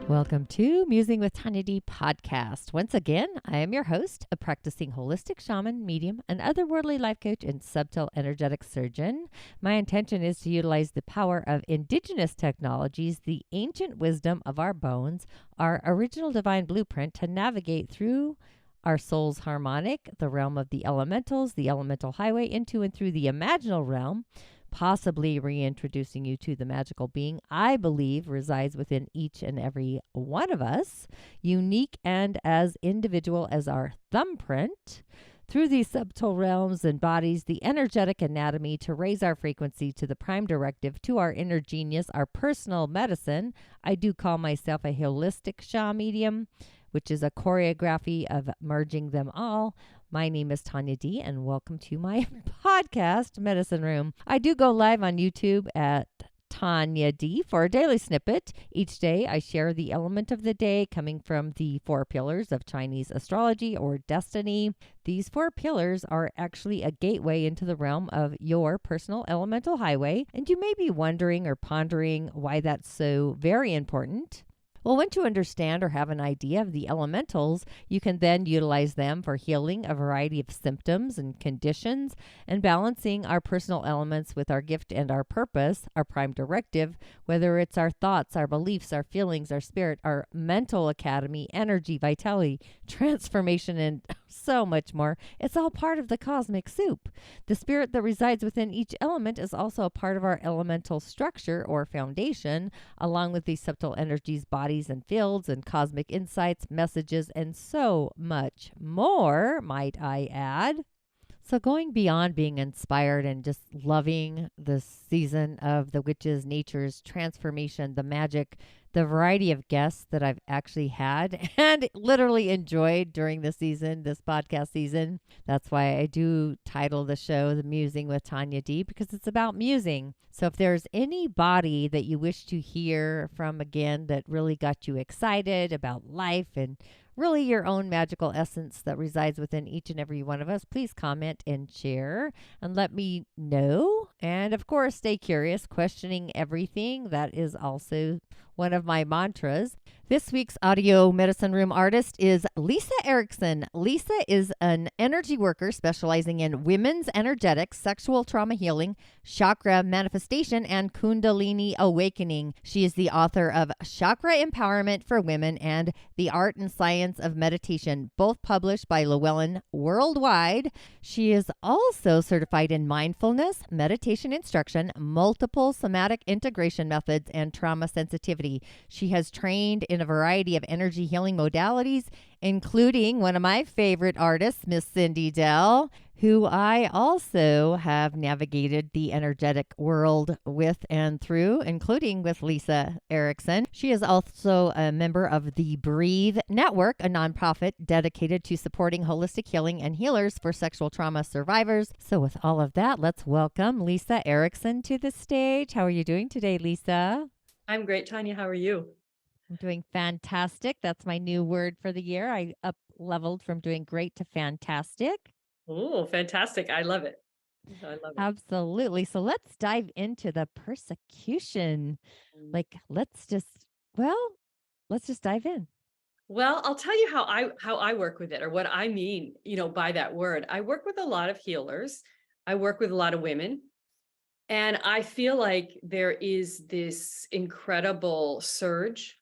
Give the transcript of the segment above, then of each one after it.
Welcome to Musing with Tonya D podcast. Once again, I am your host, a practicing holistic shaman, medium, and otherworldly life coach and subtle energetic surgeon. My intention is to utilize the power of indigenous technologies, the ancient wisdom of our bones, our original divine blueprint to navigate through our soul's harmonic, the realm of the elementals, the elemental highway, into and through the imaginal realm, possibly reintroducing you to the magical being I believe resides within each and every one of us, unique and as individual as our thumbprint. Through these subtle realms and bodies, the energetic anatomy to raise our frequency to the prime directive, to our inner genius, our personal medicine. I do call myself a holistic Sha medium, which is a choreography of merging them all. My name is Tonya D, and welcome to my podcast, Medicine Room. I do go live on YouTube at Tonya D for a daily snippet. Each day, I share the element of the day coming from the 4 pillars of Chinese astrology or destiny. These 4 pillars are actually a gateway into the realm of your personal elemental highway, and you may be wondering or pondering why that's so very important. Well, once you understand or have an idea of the elementals, you can then utilize them for healing a variety of symptoms and conditions and balancing our personal elements with our gift and our purpose, our prime directive, whether it's our thoughts, our beliefs, our feelings, our spirit, our mental academy, energy, vitality, transformation, and so much more. It's all part of the cosmic soup. The spirit that resides within each element is also a part of our elemental structure or foundation, along with these subtle energies, bodies, and fields and cosmic insights, messages, and so much more, might I add. So going beyond being inspired and just loving the season of the witches, nature's transformation, the magic, the variety of guests that I've actually had and literally enjoyed during the season, this podcast season. That's why I do title the show The Musing with Tonya D, because it's about musing. So if there's anybody that you wish to hear from again that really got you excited about life and really your own magical essence that resides within each and every one of us, please comment and share and let me know. And of course, stay curious, questioning everything. That is also one of my mantras. This week's audio medicine room artist is Lisa Erickson. Lisa is an energy worker specializing in women's energetics, sexual trauma healing, chakra manifestation, and kundalini awakening. She is the author of Chakra Empowerment for Women and The Art and Science of Meditation, both published by Llewellyn worldwide. She is also certified in mindfulness, meditation instruction, multiple somatic integration methods, and trauma sensitivity. She has trained in a variety of energy healing modalities, including one of my favorite artists, Miss Cyndi Dale, who I also have navigated the energetic world with and through, including with Lisa Erickson. She is also a member of the Breathe Network, a nonprofit dedicated to supporting holistic healing and healers for sexual trauma survivors. So with all of that, let's welcome Lisa Erickson to the stage. How are you doing today, Lisa? I'm great, Tonya. How are you? I'm doing fantastic. That's my new word for the year. I up leveled from doing great to fantastic. Oh, fantastic. I love it. I love it. Absolutely. So let's dive into the persecution. Mm. Like, let's just dive in. Well, I'll tell you how I work with it, or what I mean, by that word. I work with a lot of healers. I work with a lot of women, and I feel like there is this incredible surge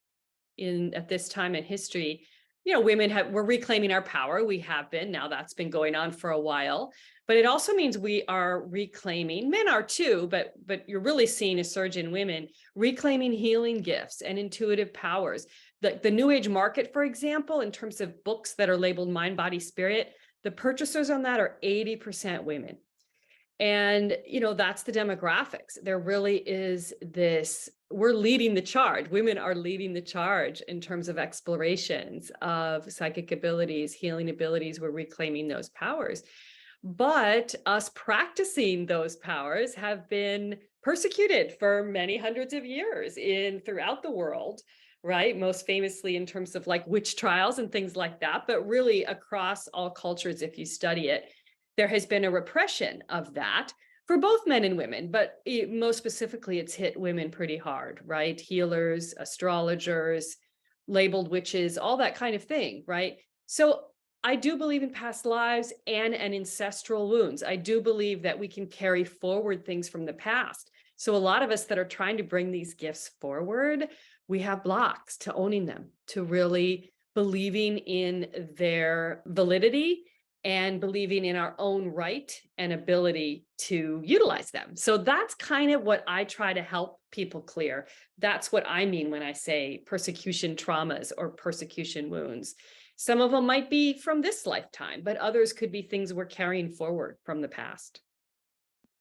at this time in history. We're reclaiming our power. We have been. Now that's been going on for a while, but it also means we are reclaiming, men are too, but you're really seeing a surge in women reclaiming healing gifts and intuitive powers. The new age market, for example, in terms of books that are labeled mind, body, spirit, the purchasers on that are 80% women. And, that's the demographics. There really is this, we're leading the charge. Women are leading the charge in terms of explorations of psychic abilities, healing abilities. We're reclaiming those powers. But us practicing those powers have been persecuted for many hundreds of years throughout the world, right? Most famously in terms of like witch trials and things like that, but really across all cultures, if you study it, there has been a repression of that for both men and women, but most specifically, it's hit women pretty hard, right? Healers, astrologers, labeled witches, all that kind of thing, right? So I do believe in past lives and ancestral wounds. I do believe that we can carry forward things from the past. So a lot of us that are trying to bring these gifts forward, we have blocks to owning them, to really believing in their validity and believing in our own right and ability to utilize them. So that's kind of what I try to help people clear. That's what I mean when I say persecution traumas or persecution wounds. Some of them might be from this lifetime, but others could be things we're carrying forward from the past.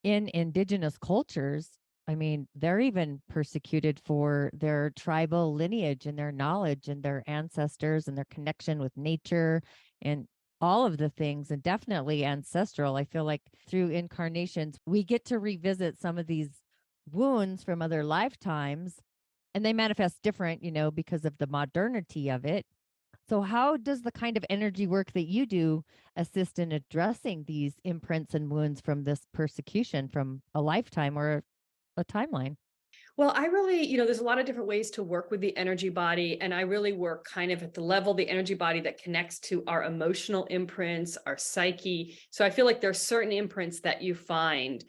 In indigenous cultures, I mean, they're even persecuted for their tribal lineage and their knowledge and their ancestors and their connection with nature and all of the things, and definitely ancestral. I feel like through incarnations, we get to revisit some of these wounds from other lifetimes, and they manifest different, because of the modernity of it. So, how does the kind of energy work that you do assist in addressing these imprints and wounds from this persecution from a lifetime or a timeline? Well, I really, there's a lot of different ways to work with the energy body. And I really work kind of at the level, the energy body that connects to our emotional imprints, our psyche. So I feel like there's certain imprints that you find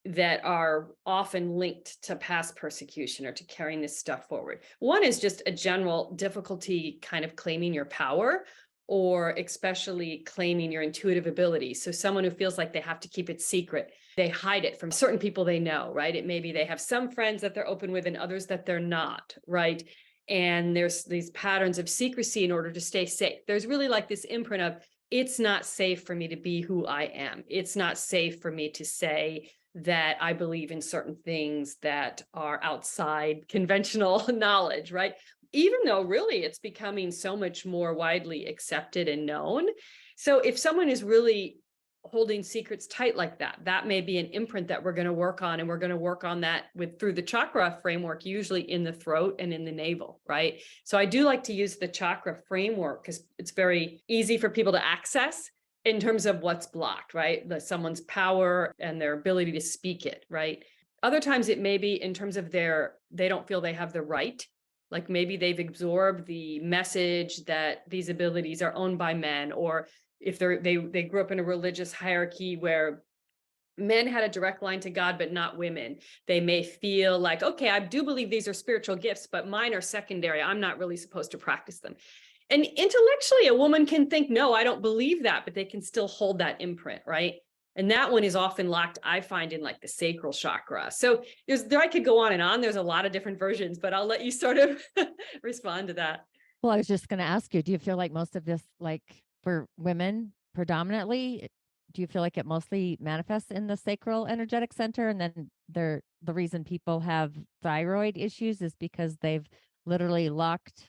that are often linked to past persecution or to carrying this stuff forward. One is just a general difficulty kind of claiming your power or especially claiming your intuitive ability. So someone who feels like they have to keep it secret, they hide it from certain people they know, right? It may be they have some friends that they're open with and others that they're not, right? And there's these patterns of secrecy in order to stay safe. There's really like this imprint of, it's not safe for me to be who I am. It's not safe for me to say that I believe in certain things that are outside conventional knowledge, right? Even though really it's becoming so much more widely accepted and known. So if someone is really holding secrets tight like that, that may be an imprint that we're going to work on. And we're going to work on that with through the chakra framework, usually in the throat and in the navel, right? So I do like to use the chakra framework because it's very easy for people to access in terms of what's blocked, right? Someone's power and their ability to speak it, right? Other times it may be in terms of they don't feel they have the right. Like maybe they've absorbed the message that these abilities are owned by men, or if they grew up in a religious hierarchy where men had a direct line to God, but not women. They may feel like, okay, I do believe these are spiritual gifts, but mine are secondary. I'm not really supposed to practice them. And intellectually, a woman can think, no, I don't believe that, but they can still hold that imprint, right? And that one is often locked, I find, in like the sacral chakra. So I could go on and on. There's a lot of different versions, but I'll let you sort of respond to that. Well, I was just going to ask you, do you feel like most of this, like for women predominantly, do you feel like it mostly manifests in the sacral energetic center? And then the reason people have thyroid issues is because they've literally locked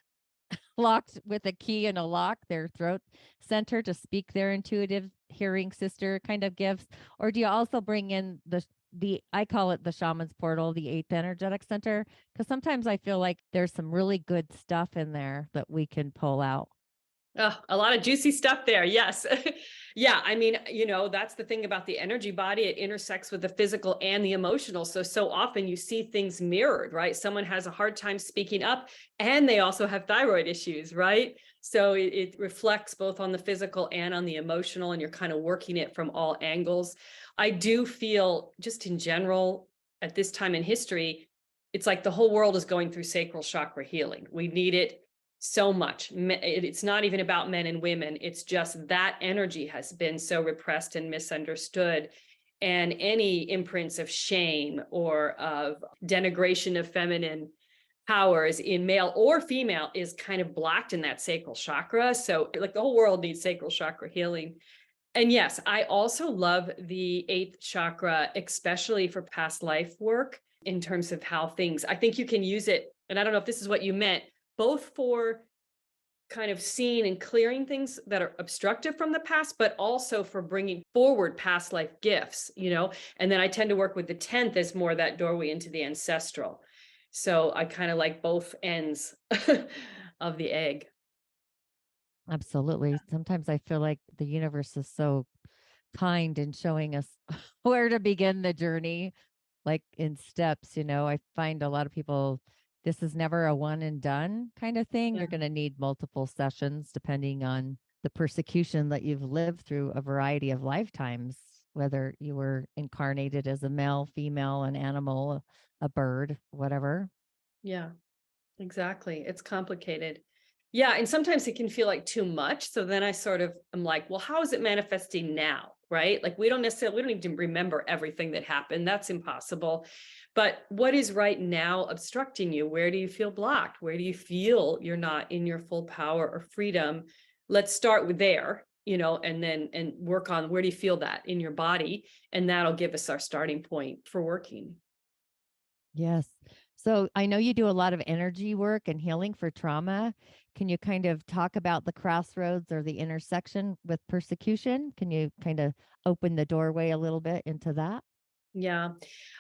with a key and a lock their throat center to speak their intuitive hearing sister kind of gifts? Or do you also bring in the I call it the shaman's portal, the eighth energetic center? Because sometimes I feel like there's some really good stuff in there that we can pull out. Oh, a lot of juicy stuff there. Yes. Yeah. I mean, that's the thing about the energy body. It intersects with the physical and the emotional. So often you see things mirrored, right? Someone has a hard time speaking up and they also have thyroid issues, right? So it reflects both on the physical and on the emotional, and you're kind of working it from all angles. I do feel, just in general, at this time in history, it's like the whole world is going through sacral chakra healing. We need it so much. It's not even about men and women. It's just that energy has been so repressed and misunderstood. And any imprints of shame or of denigration of feminine powers in male or female is kind of blocked in that sacral chakra. So like the whole world needs sacral chakra healing. And yes, I also love the eighth chakra, especially for past life work in terms of how things, I think you can use it. And I don't know if this is what you meant, both for kind of seeing and clearing things that are obstructive from the past, but also for bringing forward past life gifts. And then I tend to work with the 10th as more that doorway into the ancestral. So I kind of like both ends of the egg. Absolutely. Sometimes I feel like the universe is so kind in showing us where to begin the journey, like in steps. I find a lot of people this is never a one and done kind of thing. Yeah. You're going to need multiple sessions depending on the persecution that you've lived through a variety of lifetimes, whether you were incarnated as a male, female, an animal, a bird, whatever. Yeah. Exactly. It's complicated. Yeah. And sometimes it can feel like too much. So then I sort of am like, well, how is it manifesting now? Right. Like we don't need to remember everything that happened. That's impossible. But what is right now obstructing you? Where do you feel blocked? Where do you feel you're not in your full power or freedom? Let's start with there, and work on where do you feel that in your body? And that'll give us our starting point for working. Yes. So I know you do a lot of energy work and healing for trauma. Can you kind of talk about the crossroads or the intersection with persecution? Can you kind of open the doorway a little bit into that? Yeah.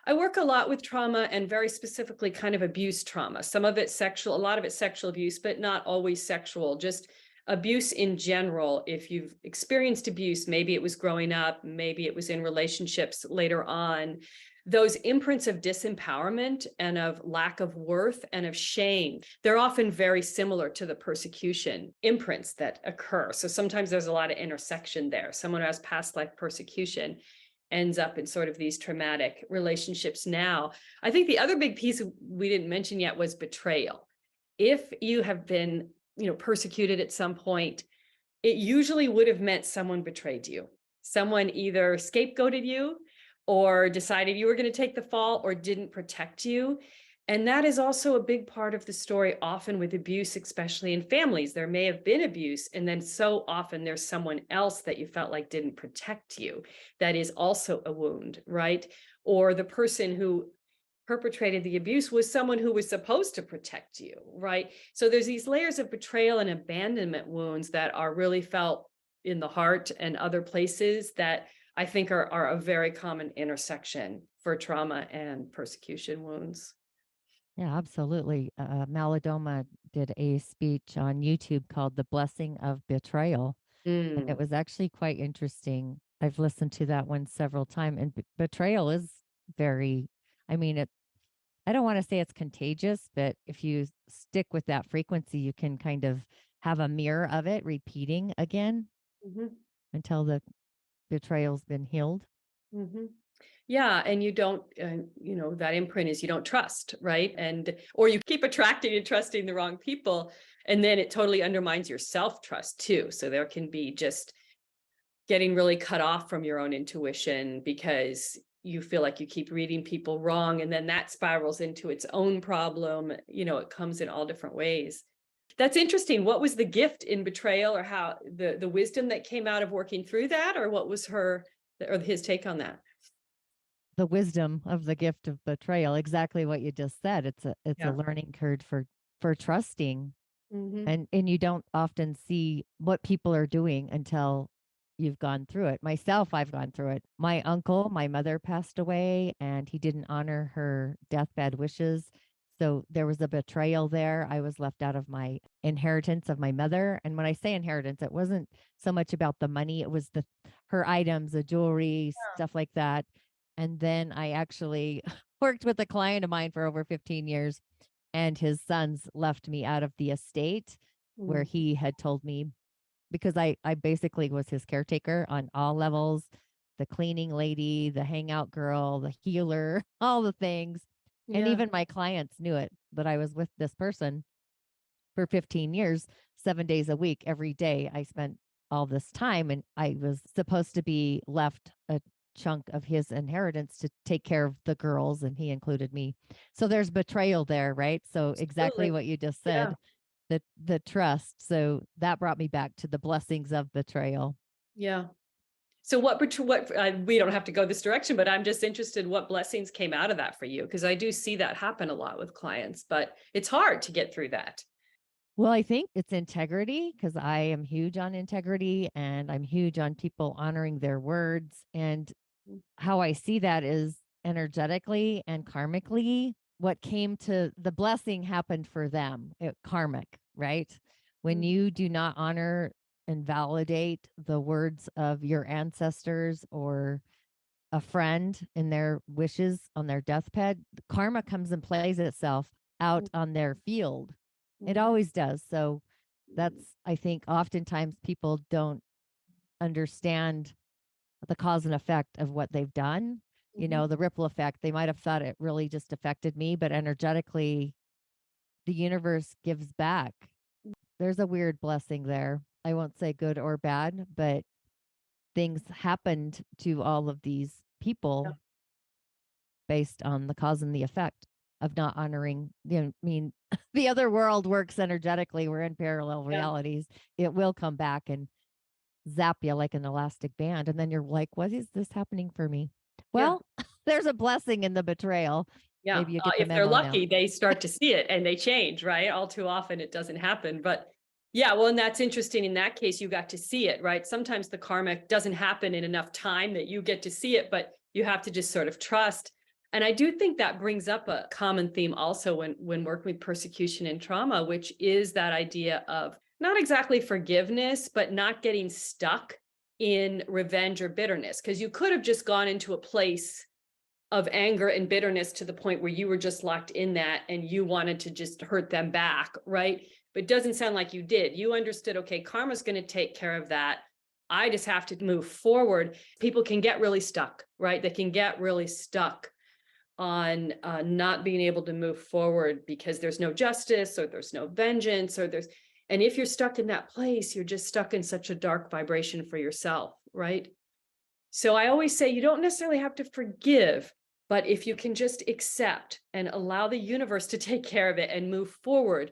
I work a lot with trauma and very specifically kind of abuse trauma. Some of it sexual, a lot of it sexual abuse, but not always sexual, just abuse in general. If you've experienced abuse, maybe it was growing up, maybe it was in relationships later on, those imprints of disempowerment and of lack of worth and of shame, they're often very similar to the persecution imprints that occur. So sometimes there's a lot of intersection there. Someone who has past life persecution ends up in sort of these traumatic relationships now. I think the other big piece we didn't mention yet was betrayal. If you have been, persecuted at some point, it usually would have meant someone betrayed you. Someone either scapegoated you or decided you were going to take the fall or didn't protect you. And that is also a big part of the story, often with abuse, especially in families. There may have been abuse, and then so often there's someone else that you felt like didn't protect you. That is also a wound, right? Or the person who perpetrated the abuse was someone who was supposed to protect you, right? So there's these layers of betrayal and abandonment wounds that are really felt in the heart and other places that I think are a very common intersection for trauma and persecution wounds. Yeah, absolutely. Maladoma did a speech on YouTube called The Blessing of Betrayal. And it Mm, was actually quite interesting. I've listened to that one several times. And betrayal is very, I mean, I don't want to say it's contagious, but if you stick with that frequency, you can kind of have a mirror of it repeating again mhm, until the betrayal's been healed. mhm. Yeah, and you don't, that imprint is you don't trust, right? Or you keep attracting and trusting the wrong people, and then it totally undermines your self-trust too. So there can be just getting really cut off from your own intuition because you feel like you keep reading people wrong, and then that spirals into its own problem. It comes in all different ways. That's interesting. What was the gift in betrayal, or how the wisdom that came out of working through that, or what was her or his take on that? The wisdom of the gift of betrayal, exactly what you just said. It's a Yeah. learning curve for trusting. Hmm. And you don't often see what people are doing until you've gone through it. Myself, I've gone through it. My uncle, my mother passed away, and he didn't honor her deathbed wishes. So there was a betrayal there. I was left out of my inheritance of my mother. And when I say inheritance, it wasn't so much about the money, it was the her items, the jewelry, stuff like that. And then I actually worked with a client of mine for over 15 years, and his sons left me out of the estate where Mm. he had told me, because I basically was his caretaker on all levels, the cleaning lady, the hangout girl, the healer, all the things. And Yeah. even my clients knew it, that I was with this person for 15 years, 7 days a week, every day. I spent all this time, and I was supposed to be left a chunk of his inheritance to take care of the girls, and he included me. So there's betrayal there, right? So exactly Absolutely. what you just Yeah. said, the trust. So that brought me back to the blessings of betrayal. Yeah. So we don't have to go this direction, but I'm just interested what blessings came out of that for you, because I do see that happen a lot with clients, but it's hard to get through that. Well, I think it's integrity, because I am huge on integrity and I'm huge on people honoring their words. And Mm. how I see that is energetically and karmically. What came to the blessing happened for them, karmic, right? When Mm. you do not honor and validate the words of your ancestors or a friend in their wishes on their deathbed, karma comes and plays itself. out on their field. It Mhm. always does. So that's, I think, oftentimes people don't understand the cause and effect of what they've done. Mhm. The ripple effect. They might have thought it really just affected me, but energetically, the universe gives back. There's a weird blessing there. I won't say good or bad, but things happened to all of these Yeah. people based on the cause and the effect of not honoring. I mean, the other world works energetically. We're in parallel Yeah. realities. It will come back and zap you like an elastic band. And then you're like, what is this happening for me? Yeah. Well, there's a blessing in the betrayal. Yeah. Maybe you get the If they're memo now. lucky, they start to see it and they change, right? All too often it doesn't happen. But yeah, well, and that's interesting. In that case, you got to see it, right? Sometimes the karma doesn't happen in enough time that you get to see it, but you have to just sort of trust. And I do think that brings up a common theme also when working with persecution and trauma, which is that idea of not exactly forgiveness, but not getting stuck in revenge or bitterness. Because you could have just gone into a place of anger and bitterness to the point where you were just locked in that and you wanted to just hurt them back, right? But it doesn't sound like you did. You understood, okay, karma's going to take care of that. I just have to move forward. People can get really stuck, right? They can get really stuck on not being able to move forward because there's no justice or there's no vengeance or and if you're stuck in that place, you're just stuck in such a dark vibration for yourself, right? So I always say you don't necessarily have to forgive, but if you can just accept and allow the universe to take care of it and move forward,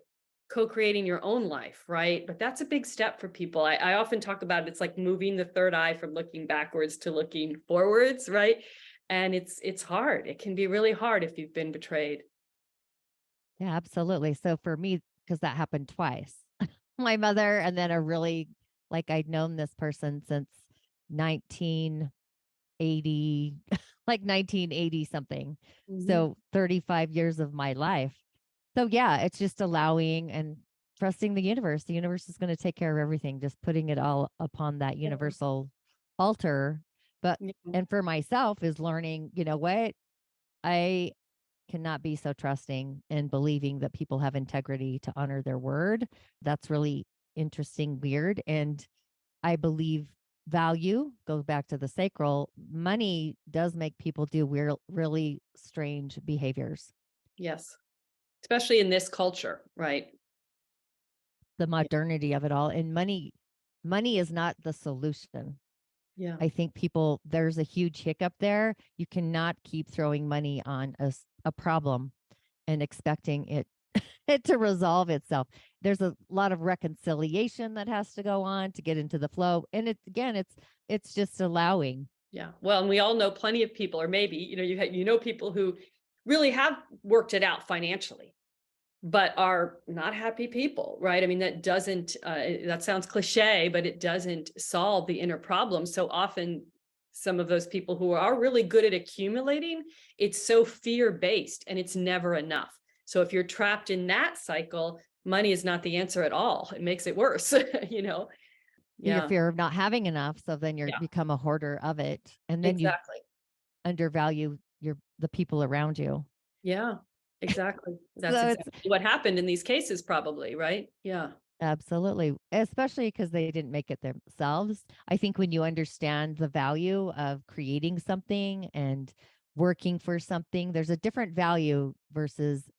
co-creating your own life, right? But that's a big step for people. I often talk about it. It's like moving the third eye from looking backwards to looking forwards, right? And it's hard. It can be really hard if you've been betrayed. Yeah, absolutely. So for me, because that happened twice, my mother, and then like I'd known this person since 1980, like 1980 something. Mhm. So 35 years of my life. So yeah, it's just allowing and trusting the universe. The universe is going to take care of everything, just putting it all upon that Yeah. universal altar. But, Yeah. and for myself is learning, you know what? I cannot be so trusting and believing that people have integrity to honor their word. That's really interesting, weird. And I believe value goes back to the sacral. Money does make people do weird, really strange behaviors. Yes. Especially in this culture, right? The Yeah. modernity of it all. And money is not the solution. Yeah. I think there's a huge hiccup there. You cannot keep throwing money on a problem and expecting it to resolve itself. There's a lot of reconciliation that has to go on to get into the flow. And it's just allowing. Yeah. Well, and we all know plenty of people, or maybe, you know people who really have worked it out financially, but are not happy people, right? I mean, that sounds cliche, but it doesn't solve the inner problem. So often some of those people who are really good at accumulating, it's so fear-based and it's never enough. So if you're trapped in that cycle, money is not the answer at all. It makes it worse, you know? Your Yeah. fear of not having enough. So then you Yeah, become a hoarder of it. And then you exactly. undervalue the people around you. Yeah, exactly. That's So it's exactly what happened in these cases probably, right? Yeah. absolutely, especially because they didn't make it themselves. I think when you understand the value of creating something and working for something, there's a different value versus,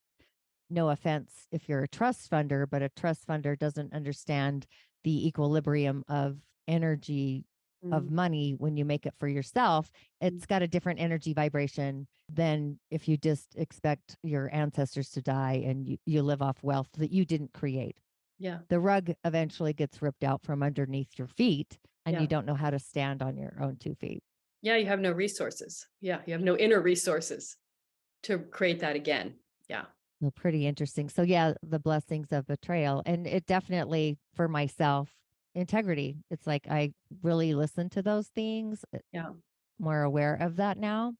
no offense if you're a trust funder, but a trust funder doesn't understand the equilibrium of energy of Mhm. money when you make it for yourself. Mm. It's got a different energy vibration than if you just expect your ancestors to die and you live off wealth that you didn't create. Yeah. The rug eventually gets ripped out from underneath your feet and you Yeah. don't know how to stand on your own 2 feet. Yeah, you have no resources. Yeah, you have no inner resources to create that again. Yeah. Well, pretty interesting. So yeah, the blessings of betrayal. And it definitely for myself, integrity. It's like I really listen to those things, Yeah. more aware of that now.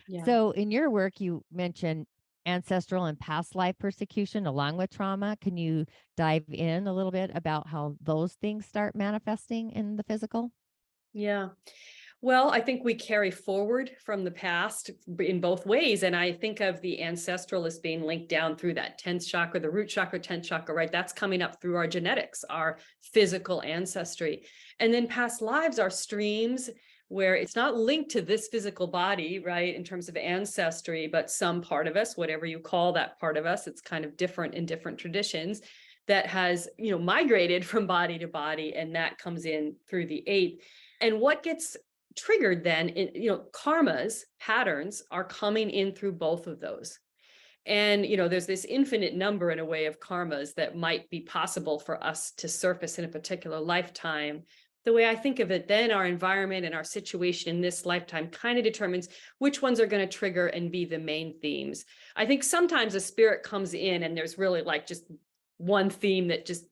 Yeah. So in your work, you mentioned ancestral and past life persecution along with trauma. Can you dive in a little bit about how those things start manifesting in the physical? Yeah. Well, I think we carry forward from the past in both ways. And I think of the ancestral as being linked down through that 10th chakra, the root chakra, 10th chakra, right? That's coming up through our genetics, our physical ancestry. And then past lives are streams where it's not linked to this physical body, right? In terms of ancestry, but some part of us, whatever you call that part of us, it's kind of different in different traditions that has, migrated from body to body. And that comes in through the eighth. And what gets triggered then, karmas, patterns are coming in through both of those. And, there's this infinite number in a way of karmas that might be possible for us to surface in a particular lifetime. The way I think of it, then our environment and our situation in this lifetime kind of determines which ones are going to trigger and be the main themes. I think sometimes a spirit comes in and there's really like just one theme that just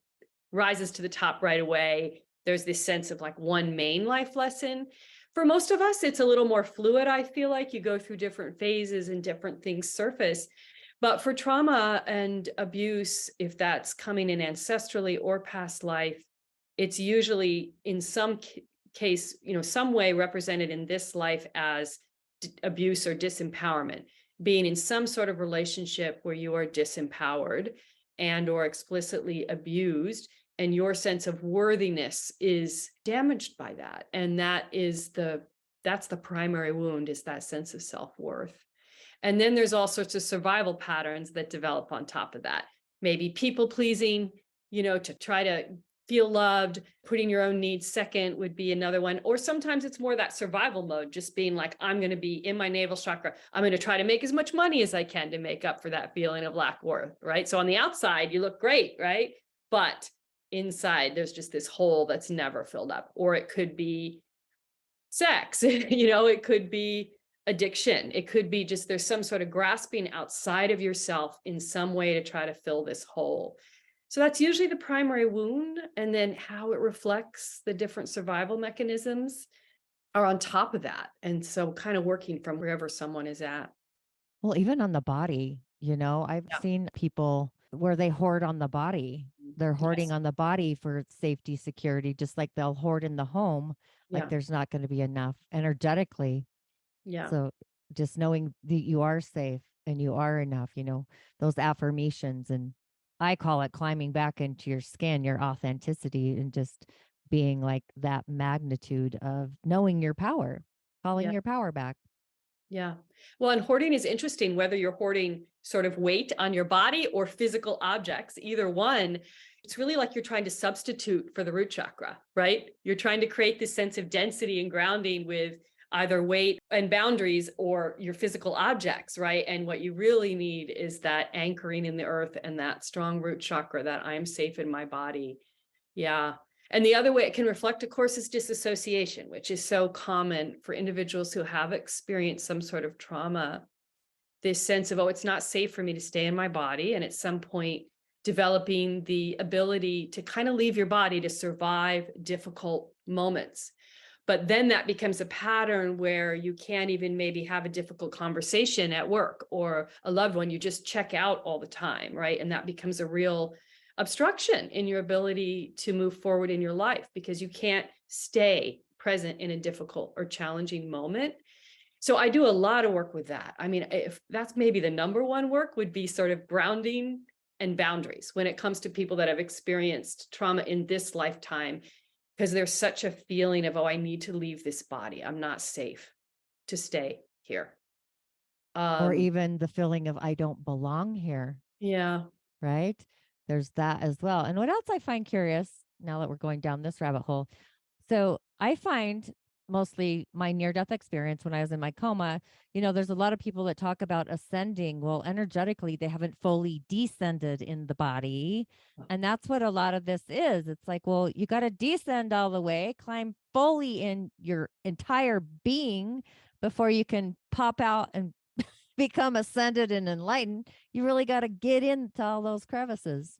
rises to the top right away. There's this sense of like one main life lesson. For most of us, it's a little more fluid. I feel like you go through different phases and different things surface. But for trauma and abuse, if that's coming in ancestrally or past life, it's usually in some case, some way represented in this life as abuse or disempowerment, being in some sort of relationship where you are disempowered and or explicitly abused, and your sense of worthiness is damaged by that. And that's the primary wound, is that sense of self-worth. And then there's all sorts of survival patterns that develop on top of that. Maybe people pleasing, to try to feel loved, putting your own needs second would be another one. Or sometimes it's more that survival mode, just being like, I'm going to be in my navel chakra. I'm going to try to make as much money as I can to make up for that feeling of lack worth, right? So on the outside, you look great, right? But inside, there's just this hole that's never filled up. Or it could be sex, it could be addiction. It could be just there's some sort of grasping outside of yourself in some way to try to fill this hole. So that's usually the primary wound. And then how it reflects the different survival mechanisms are on top of that. And so kind of working from wherever someone is at. Well, even on the body, I've Yeah. seen people where they hoard on the body. They're hoarding Yes. on the body for safety, security, just like they'll hoard in the home, like Yeah. there's not going to be enough energetically. Yeah. So just knowing that you are safe and you are enough, those affirmations. And I call it climbing back into your skin, your authenticity, and just being like that magnitude of knowing your power, calling Yeah. your power back. Yeah. Well, and hoarding is interesting, whether you're hoarding sort of weight on your body or physical objects, either one. It's really like you're trying to substitute for the root chakra, right? You're trying to create this sense of density and grounding with either weight and boundaries or your physical objects, right? And what you really need is that anchoring in the earth and that strong root chakra, that I'm safe in my body. Yeah. And the other way it can reflect, of course, is disassociation, which is so common for individuals who have experienced some sort of trauma. This sense of, oh, it's not safe for me to stay in my body. And at some point, developing the ability to kind of leave your body to survive difficult moments. But then that becomes a pattern where you can't even maybe have a difficult conversation at work or a loved one. You just check out all the time, right? And that becomes a real obstruction in your ability to move forward in your life because you can't stay present in a difficult or challenging moment. So I do a lot of work with that. I mean, if that's maybe the number one work would be sort of grounding and boundaries when it comes to people that have experienced trauma in this lifetime, because there's such a feeling of, oh, I need to leave this body. I'm not safe to stay here. Or even the feeling of I don't belong here, Yeah. right? There's that as well. And what else I find curious now that we're going down this rabbit hole. So I find mostly my near death experience when I was in my coma, there's a lot of people that talk about ascending. Well, energetically, they haven't fully descended in the body. And that's what a lot of this is. It's like, well, you got to descend all the way, climb fully in your entire being before you can pop out and become ascended and enlightened. You really got to get into all those crevices.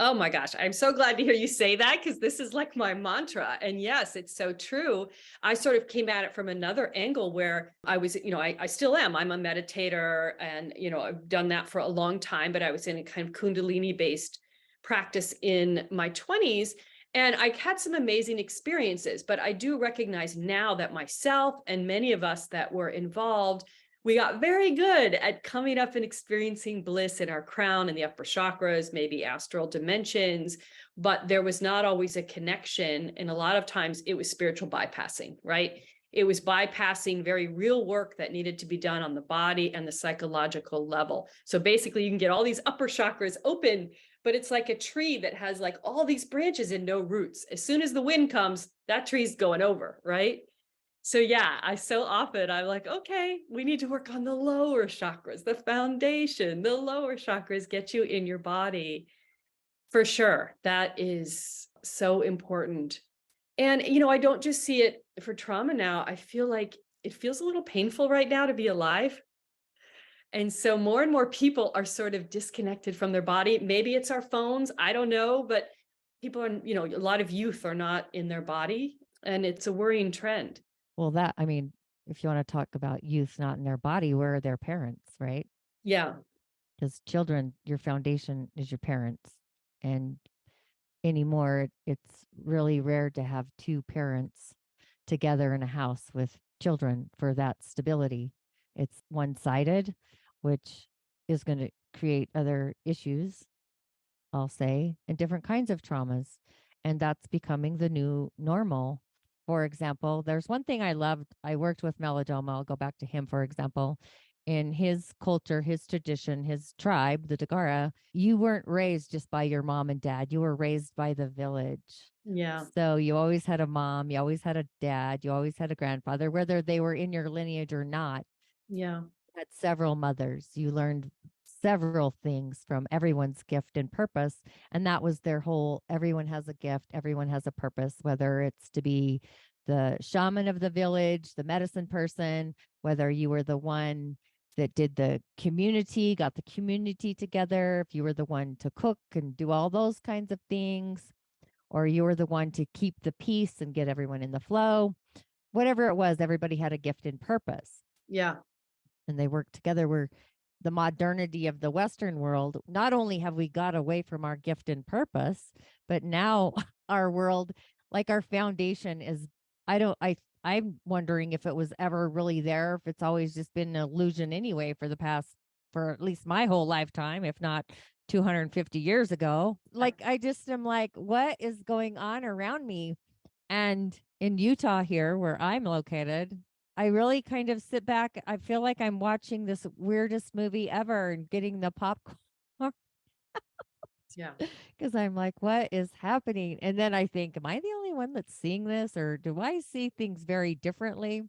Oh my gosh, I'm so glad to hear you say that because this is like my mantra. And yes, it's so true. I sort of came at it from another angle where I was, I still am. I'm a meditator and, I've done that for a long time, but I was in a kind of kundalini based practice in my 20s. And I had some amazing experiences, but I do recognize now that myself and many of us that were involved, we got very good at coming up and experiencing bliss in our crown and the upper chakras, maybe astral dimensions, but there was not always a connection. And a lot of times it was spiritual bypassing, right? It was bypassing very real work that needed to be done on the body and the psychological level. So basically, you can get all these upper chakras open, but it's like a tree that has like all these branches and no roots. As soon as the wind comes, that tree's going over, right? So yeah, I'm like, okay, we need to work on the lower chakras, the foundation. The lower chakras get you in your body for sure. That is so important. And I don't just see it for trauma now. I feel like it feels a little painful right now to be alive. And so more and more people are sort of disconnected from their body. Maybe it's our phones, I don't know, but people are, a lot of youth are not in their body, and it's a worrying trend. Well, I mean, if you want to talk about youth not in their body, where are their parents, right? Yeah. Because children, your foundation is your parents. And anymore, it's really rare to have two parents together in a house with children for that stability. It's one sided, which is going to create other issues, I'll say, and different kinds of traumas. And that's becoming the new normal. For example, there's one thing I loved. I worked with Melodoma. I'll go back to him, for example. In his culture, his tradition, his tribe, the Dagara, you weren't raised just by your mom and dad. You were raised by the village. Yeah. So you always had a mom, you always had a dad, you always had a grandfather, whether they were in your lineage or not. Yeah. Had several mothers. You learned several things from everyone's gift and purpose. And that was their whole everyone has a gift, everyone has a purpose, whether it's to be the shaman of the village, the medicine person, whether you were the one that did the community, got the community together, if you were the one to cook and do all those kinds of things, or you were the one to keep the peace and get everyone in the flow. Whatever it was, everybody had a gift and purpose. Yeah. And they work together. Where the modernity of the Western world, not only have we got away from our gift and purpose, but now our world, like our foundation is, I'm wondering if it was ever really there, if it's always just been an illusion anyway for at least my whole lifetime, if not 250 years ago. Like, I just am like, what is going on around me? And in Utah here, where I'm located, I really kind of sit back. I feel like I'm watching this weirdest movie ever and getting the popcorn Yeah. because I'm like, what is happening? And then I think, am I the only one that's seeing this, or do I see things very differently?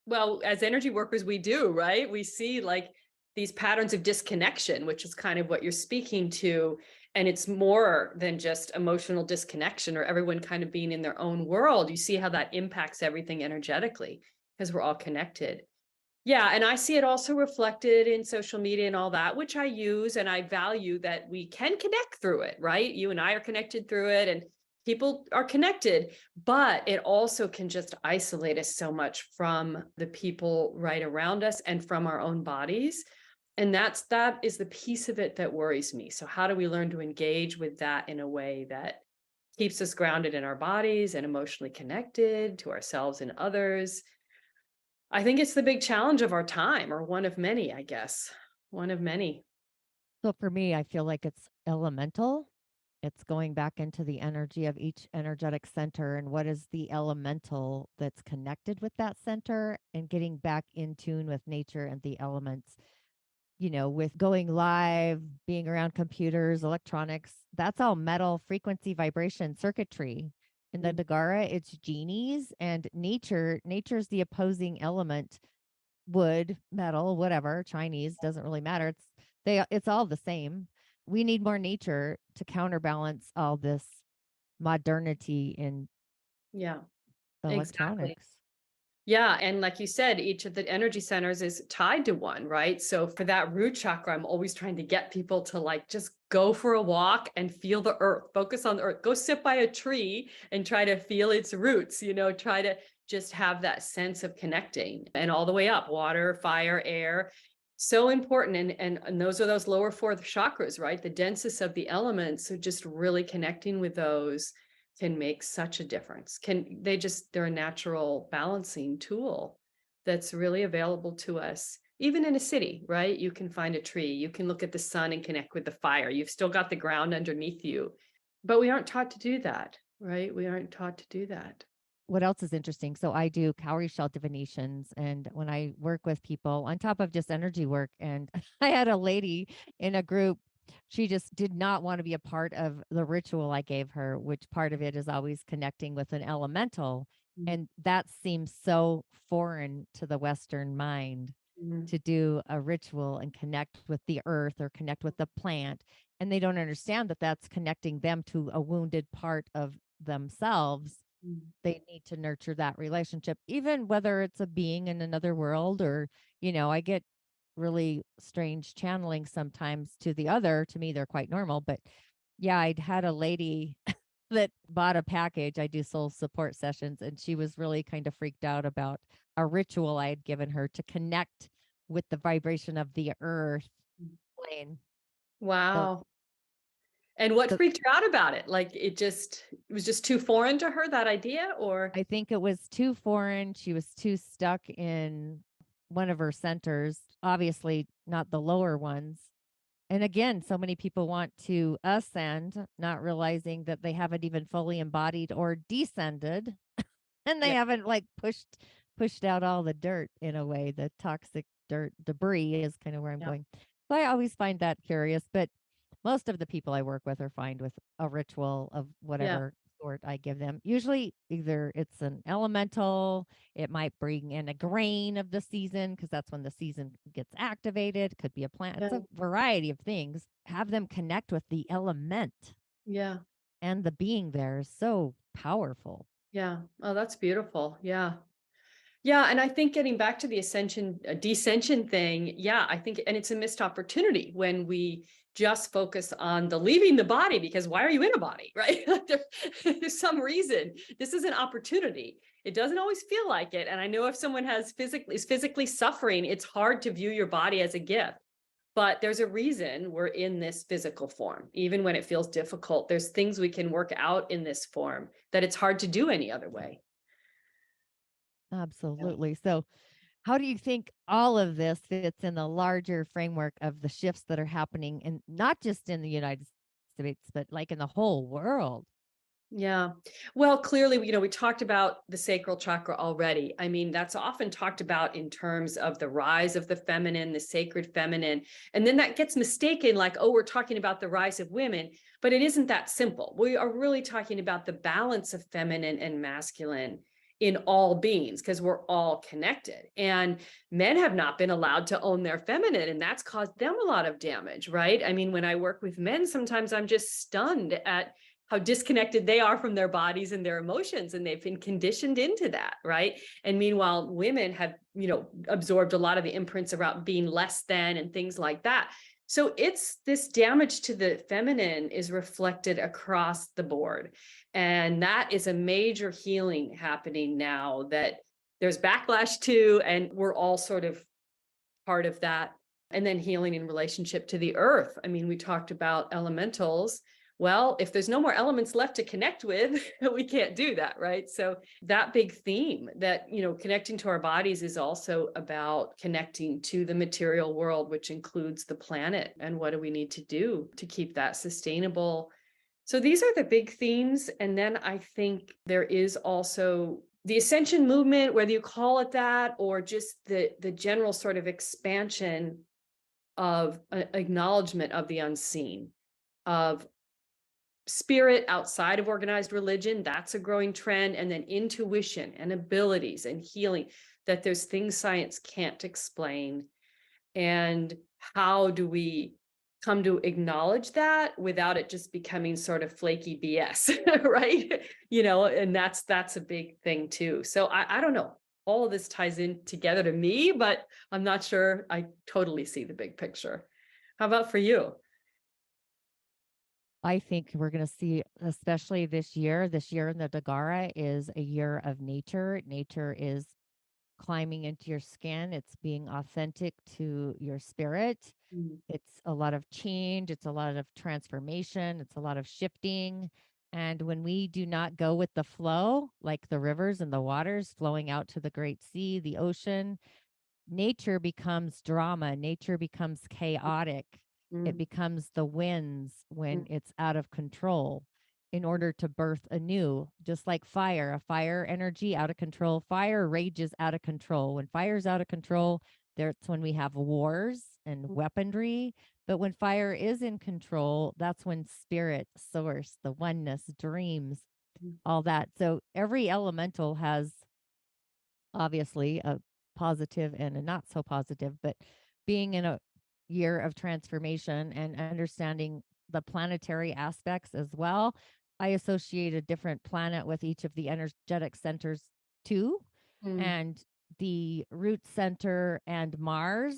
Well, as energy workers, we do, right? We see like these patterns of disconnection, which is kind of what you're speaking to. And it's more than just emotional disconnection or everyone kind of being in their own world. You see how that impacts everything energetically because we're all connected. Yeah, and I see it also reflected in social media and all that, which I use, and I value that we can connect through it, right? You and I are connected through it, and people are connected, but it also can just isolate us so much from the people right around us and from our own bodies. And that is the piece of it that worries me. So how do we learn to engage with that in a way that keeps us grounded in our bodies and emotionally connected to ourselves and others? I think it's the big challenge of our time, or one of many, I guess. One of many. So for me, I feel like it's elemental. It's going back into the energy of each energetic center and what is the elemental that's connected with that center, and getting back in tune with nature and the elements. With going live, being around computers, electronics, that's all metal, frequency, vibration, circuitry. In the Mm. Dagara, it's genies, and nature's the opposing element. Wood, metal, whatever, Chinese, doesn't really matter. It's all the same. We need more nature to counterbalance all this modernity in Yeah, exactly. electronics. Yeah. And like you said, each of the energy centers is tied to one, right? So for that root chakra, I'm always trying to get people to like just go for a walk and feel the earth, focus on the earth, go sit by a tree and try to feel its roots, try to just have that sense of connecting, and all the way up: water, fire, air. So important. And those are those lower four chakras, right? The densest of the elements. So just really connecting with those. can make such a difference. They're a natural balancing tool that's really available to us. Even in a city, right? You can find a tree, you can look at the sun and connect with the fire. You've still got the ground underneath you. But we aren't taught to do that, right? We aren't taught to do that. What else is interesting? So I do cowrie shell divinations, and when I work with people on top of just energy work, and I had a lady in a group, she just did not want to be a part of the ritual I gave her, which part of it is always connecting with an elemental. Mm, And that seems so foreign to the Western mind mm, to do a ritual and connect with the earth or connect with the plant. And they don't understand that that's connecting them to a wounded part of themselves. mm. They need to nurture that relationship, even whether it's a being in another world or, I get really strange channeling sometimes to the other. To me, they're quite normal. But yeah, I'd had a lady that bought a package. I do soul support sessions, and she was really kind of freaked out about a ritual I had given her to connect with the vibration of the earth plane. So, Wow. And what so freaked her out about it? Like it was just too foreign to her, that idea, or I think it was too foreign. She was too stuck in one of her centers, obviously not the lower ones. And again, so many people want to ascend, not realizing that they haven't even fully embodied or descended, and they yeah, haven't like pushed out all the dirt in a way, the toxic dirt debris is kind of where I'm yeah, going. So I always find that curious, but most of the people I work with are fine with a ritual of yeah, whatever sort I give them. Usually either it's an elemental, it might bring in a grain of the season because that's when the season gets activated, could be a plant. It's yeah, a variety of things. Have them connect with the element, yeah, and the being there is so powerful. yeah. Oh, that's beautiful. Yeah. Yeah, and I think getting back to the descension thing, yeah, I think, and it's a missed opportunity when we just focus on the leaving the body, because why are you in a body, right? There's some reason. This is an opportunity. It doesn't always feel like it. And I know if someone is physically suffering, it's hard to view your body as a gift. But there's a reason we're in this physical form. Even when it feels difficult, there's things we can work out in this form that it's hard to do any other way. Yeah. Absolutely. So, how do you think all of this fits in the larger framework of the shifts that are happening, and not just in the United States, but like in the whole world? Yeah. Well, clearly, we talked about the sacral chakra already. I mean, that's often talked about in terms of the rise of the feminine, the sacred feminine. And then that gets mistaken like, oh, we're talking about the rise of women, but it isn't that simple. We are really talking about the balance of feminine and masculine in all beings because we're all connected. And men have not been allowed to own their feminine, and that's caused them a lot of damage, right? I mean, when I work with men, sometimes I'm just stunned at how disconnected they are from their bodies and their emotions, and they've been conditioned into that, right? And meanwhile, women have absorbed a lot of the imprints around being less than and things like that. So it's this damage to the feminine is reflected across the board, and that is a major healing happening now that there's backlash to, and we're all sort of part of that. And then healing in relationship to the earth. I mean, we talked about elementals. Well, if there's no more elements left to connect with, we can't do that, right? So that big theme that, connecting to our bodies is also about connecting to the material world, which includes the planet. And what do we need to do to keep that sustainable? So these are the big themes. And then I think there is also the ascension movement, whether you call it that, or just the general sort of expansion of acknowledgement of the unseen, of spirit outside of organized religion. That's a growing trend. And then intuition and abilities and healing, that there's things science can't explain. And how do we come to acknowledge that without it just becoming sort of flaky BS, right? And that's a big thing too. So I don't know. All of this ties in together to me, but I'm not sure I totally see the big picture. How about for you? I think we're going to see, especially this year in the Dagara is a year of nature. Nature is climbing into your skin, it's being authentic to your spirit. Mm, It's a lot of change, it's a lot of transformation, it's a lot of shifting. And when we do not go with the flow, like the rivers and the waters flowing out to the great sea, the ocean, nature becomes drama, nature becomes chaotic. It Mm, becomes the winds mm, when it's out of control in order to birth anew, just like fire, a fire energy out of control. Fire rages out of control. When fire's out of control, that's when we have wars and mm, weaponry. But when fire is in control, that's when spirit, source, the oneness, dreams, mm, all that. So every elemental has obviously a positive and a not so positive, but being in a year of transformation and understanding the planetary aspects as well, I associate a different planet with each of the energetic centers too. mm, And the root center and Mars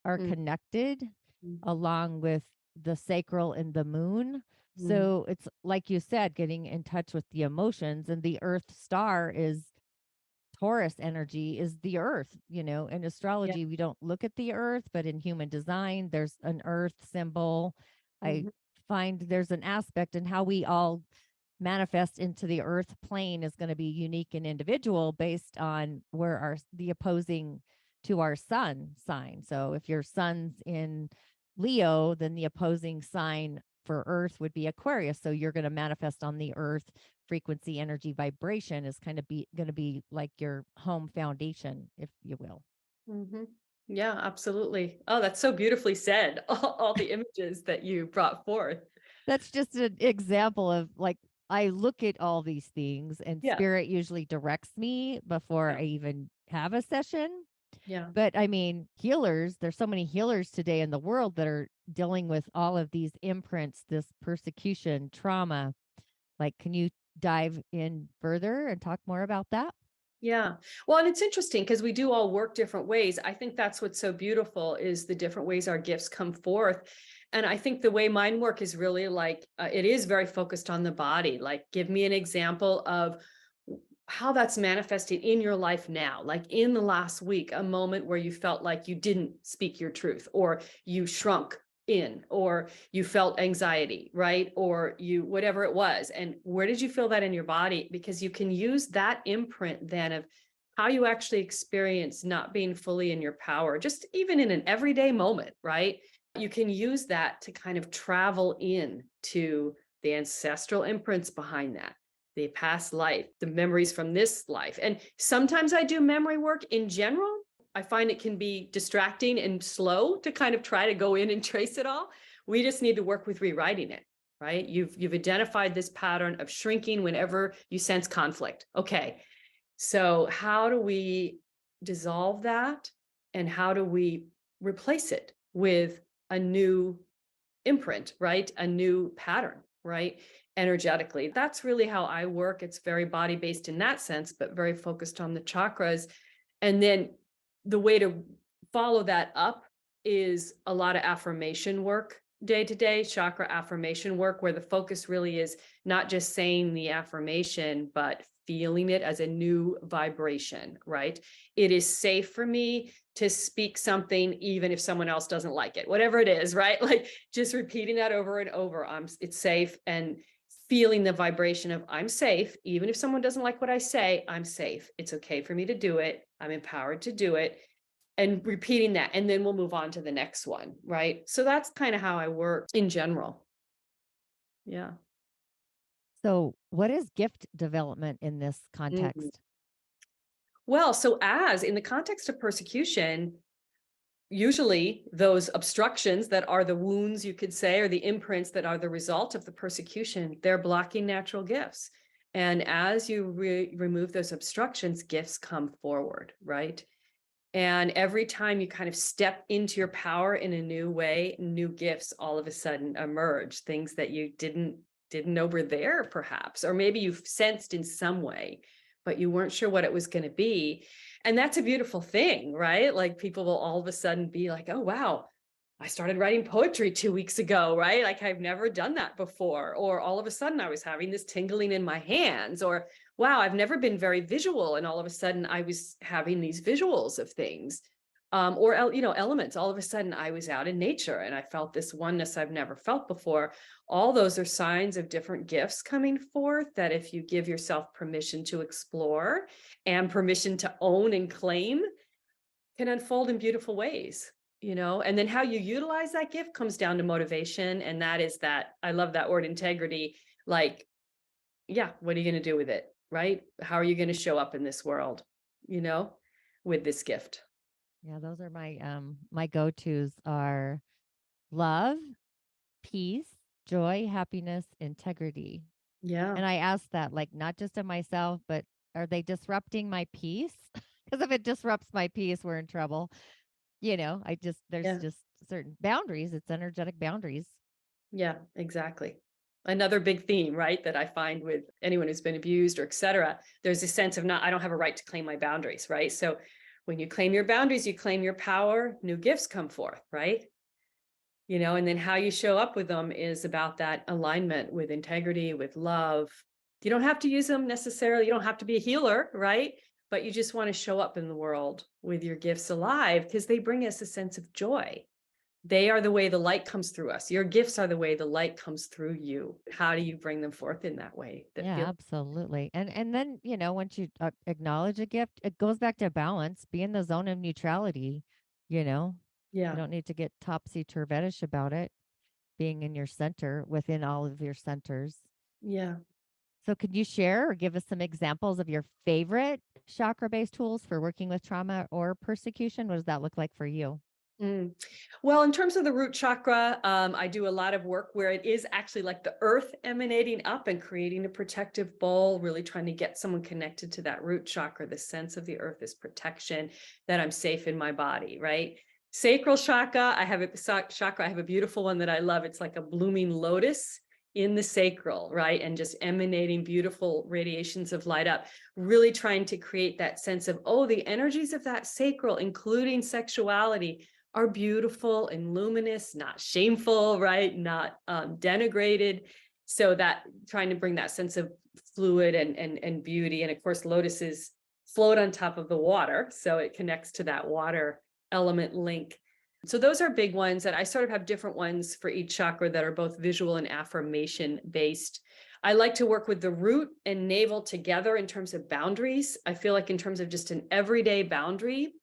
are mm, connected mm, along with the sacral and the moon. mm. So it's like you said, getting in touch with the emotions, and the Earth star is Taurus energy is the earth. In Yeah. astrology, we don't look at the earth, but in human design, there's an earth symbol. I Mhm, find there's an aspect in how we all manifest into the earth plane is going to be unique and individual based on where the opposing to our sun sign. So if your sun's in Leo, then the opposing sign for earth would be Aquarius. So you're going to manifest on the earth frequency, energy, vibration is kind of going to be like your home foundation, if you will. mhm. Yeah, absolutely. Oh, that's so beautifully said. All the images that you brought forth. That's just an example of like I look at all these things and Yeah, spirit usually directs me before yeah, I even have a session. yeah. But I mean, healers, there's so many healers today in the world that are dealing with all of these imprints, this persecution, trauma. Like, can you dive in further and talk more about that? Yeah. Well, and it's interesting because we do all work different ways. I think that's what's so beautiful is the different ways our gifts come forth. And I think the way mine work is really like it is very focused on the body. Like, give me an example of how that's manifested in your life now, like in the last week, a moment where you felt like you didn't speak your truth, or you shrunk in, or you felt anxiety, right? Or you, whatever it was. And where did you feel that in your body? Because you can use that imprint then of how you actually experience not being fully in your power, just even in an everyday moment, right? You can use that to kind of travel in to the ancestral imprints behind that, the past life, the memories from this life. And sometimes I do memory work in general. I find it can be distracting and slow to kind of try to go in and trace it all. We just need to work with rewriting it, right? You've identified this pattern of shrinking whenever you sense conflict. Okay. So how do we dissolve that, and how do we replace it with a new imprint, right? A new pattern, right? Energetically. That's really how I work. It's very body based in that sense, but very focused on the chakras. And then the way to follow that up is a lot of affirmation work day to day, chakra affirmation work, where the focus really is not just saying the affirmation, but feeling it as a new vibration, right? It is safe for me to speak something even if someone else doesn't like it, whatever it is, right? Like just repeating that over and over. It's safe, and feeling the vibration of I'm safe. Even if someone doesn't like what I say, I'm safe. It's okay for me to do it. I'm empowered to do it, and repeating that. And then we'll move on to the next one, right? So that's kind of how I work in general. Yeah. So, what is gift development in this Mhm. context? Well, so as in the context of persecution, usually those obstructions that are the wounds, you could say, or the imprints that are the result of the persecution, they're blocking natural gifts. And as you remove those obstructions, gifts come forward, right? And every time you kind of step into your power in a new way, new gifts all of a sudden emerge, things that you didn't know were there perhaps, or maybe you've sensed in some way, but you weren't sure what it was going to be. And that's a beautiful thing, right? Like people will all of a sudden be like, oh, wow, I started writing poetry 2 weeks ago, right? Like I've never done that before. Or all of a sudden I was having this tingling in my hands, or wow, I've never been very visual. And all of a sudden I was having these visuals of things. elements. All of a sudden I was out in nature and I felt this oneness I've never felt before. All those are signs of different gifts coming forth that if you give yourself permission to explore and permission to own and claim, can unfold in beautiful ways, and then how you utilize that gift comes down to motivation. And that is that, I love that word, integrity. Like, yeah, what are you going to do with it? Right? How are you going to show up in this world, you know, with this gift? Yeah, those are my go-tos are love, peace, joy, happiness, integrity. Yeah. And I ask that, like, not just of myself, but are they disrupting my peace? Because if it disrupts my peace, we're in trouble. There's Yeah. just certain boundaries. It's energetic boundaries. Yeah, exactly. Another big theme, right, that I find with anyone who's been abused or et cetera, there's a sense of I don't have a right to claim my boundaries, right? So when you claim your boundaries, you claim your power, new gifts come forth, right? And then how you show up with them is about that alignment with integrity, with love. You don't have to use them necessarily. You don't have to be a healer, right? But you just want to show up in the world with your gifts alive because they bring us a sense of joy. They are the way the light comes through us. Your gifts are the way the light comes through you. How do you bring them forth in that way that Yeah, feels? absolutely. And then, once you acknowledge a gift, it goes back to balance, be in the zone of neutrality, you know. You Yeah. don't need to get topsy-turvetish about it, being in your center within all of your centers. Yeah. So could you share or give us some examples of your favorite chakra-based tools for working with trauma or persecution? What does that look like for you? Mm. Well, in terms of the root chakra, I do a lot of work where it is actually like the earth emanating up and creating a protective bowl, really trying to get someone connected to that root chakra, the sense of the earth is protection, that I'm safe in my body, right? Sacral chakra, I have a beautiful one that I love. It's like a blooming lotus in the sacral, right? And just emanating beautiful radiations of light up, really trying to create that sense of, oh, the energies of that sacral, including sexuality, are beautiful and luminous, not shameful, right? Not denigrated. So that trying to bring that sense of fluid and beauty. And of course, lotuses float on top of the water. So it connects to that water element link. So those are big ones that I sort of have different ones for each chakra that are both visual and affirmation based. I like to work with the root and navel together in terms of boundaries. I feel like in terms of just an everyday boundary,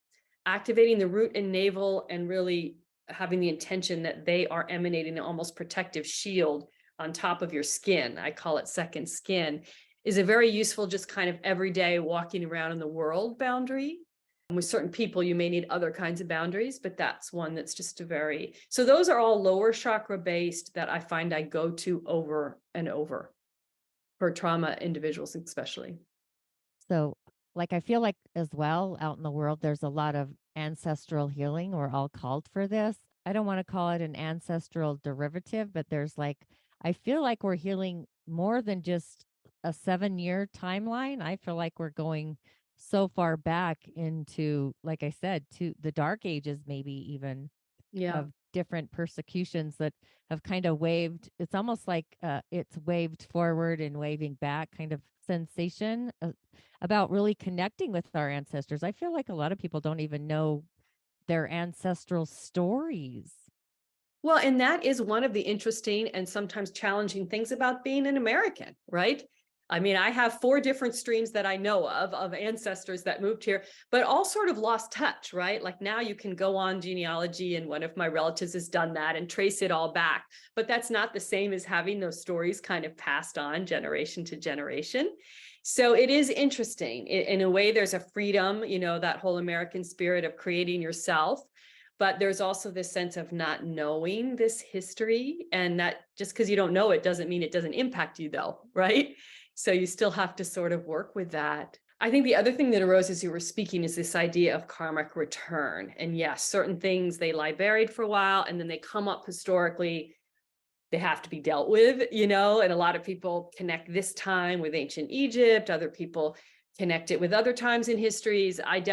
activating the root and navel and really having the intention that they are emanating an almost protective shield on top of your skin. I call it second skin, is a very useful, just kind of everyday walking around in the world boundary. And with certain people, you may need other kinds of boundaries, but that's one that's just so those are all lower chakra based that I find I go to over and over for trauma individuals, especially. So, like, I feel like as well out in the world, there's a lot of ancestral healing. We're all called for this. I don't want to call it an ancestral derivative, but I feel like we're healing more than just a 7-year timeline. I feel like we're going so far back into, like I said, to the dark ages, maybe even Yeah. of different persecutions that have kind of waved. It's almost like it's waved forward and waving back kind of sensation about really connecting with our ancestors. I feel like a lot of people don't even know their ancestral stories. Well, and that is one of the interesting and sometimes challenging things about being an American, right? I mean, I have 4 different streams that I know of ancestors that moved here, but all sort of lost touch, right? Like now you can go on genealogy and one of my relatives has done that and trace it all back, but that's not the same as having those stories kind of passed on generation to generation. So it is interesting. In a way, there's a freedom, that whole American spirit of creating yourself, but there's also this sense of not knowing this history, and that just because you don't know it doesn't mean it doesn't impact you though, right? So you still have to sort of work with that. I think the other thing that arose as you were speaking is this idea of karmic return. And yes, certain things, they lie buried for a while and then they come up historically, they have to be dealt with, and a lot of people connect this time with ancient Egypt. Other people connect it with other times in histories. I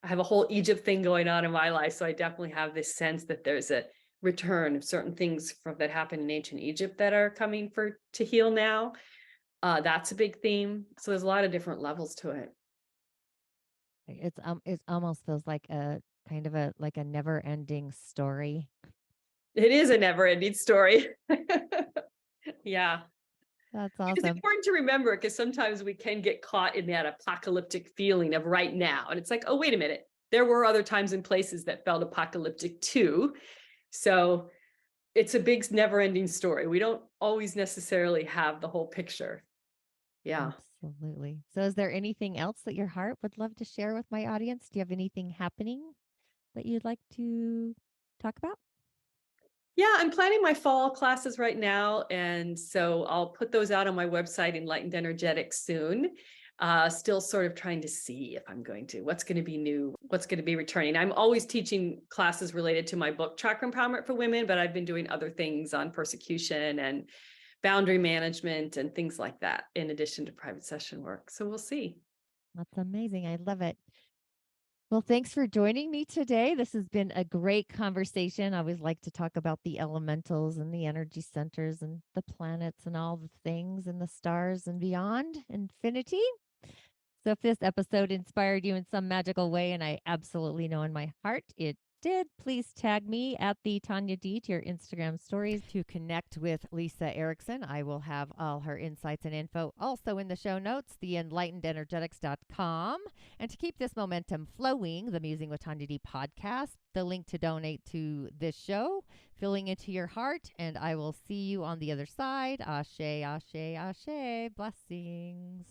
have a whole Egypt thing going on in my life. So I definitely have this sense that there's a return of certain things that happened in ancient Egypt that are coming to heal now. That's a big theme. So there's a lot of different levels to it. It almost feels like kind of like a never-ending story. It is a never-ending story. Yeah. That's It's awesome. important to remember because sometimes we can get caught in that apocalyptic feeling of right now. And it's like, oh, wait a minute. There were other times and places that felt apocalyptic too. So it's a big never-ending story. We don't always necessarily have the whole picture. Yeah. Absolutely. So is there anything else that your heart would love to share with my audience? Do you have anything happening that you'd like to talk about? Yeah, I'm planning my fall classes right now. And so I'll put those out on my website, Enlightened Energetics, soon. Still sort of trying to see if I'm going to, what's going to be new, what's going to be returning. I'm always teaching classes related to my book, Chakra Empowerment for Women, but I've been doing other things on persecution and boundary management and things like that, in addition to private session work. So we'll see. That's amazing. I love it. Well, thanks for joining me today. This has been a great conversation. I always like to talk about the elementals and the energy centers and the planets and all the things and the stars and beyond infinity. So, if this episode inspired you in some magical way, and I absolutely know in my heart it did, please tag me at the Tonya D to your Instagram stories to connect with Lisa Erickson. I will have all her insights and info also in the show notes, theenlightenedenergetics.com. And to keep this momentum flowing, the Musing with Tonya D podcast, the link to donate to this show, filling into your heart, and I will see you on the other side. Ashe, ashe, ashe. Blessings.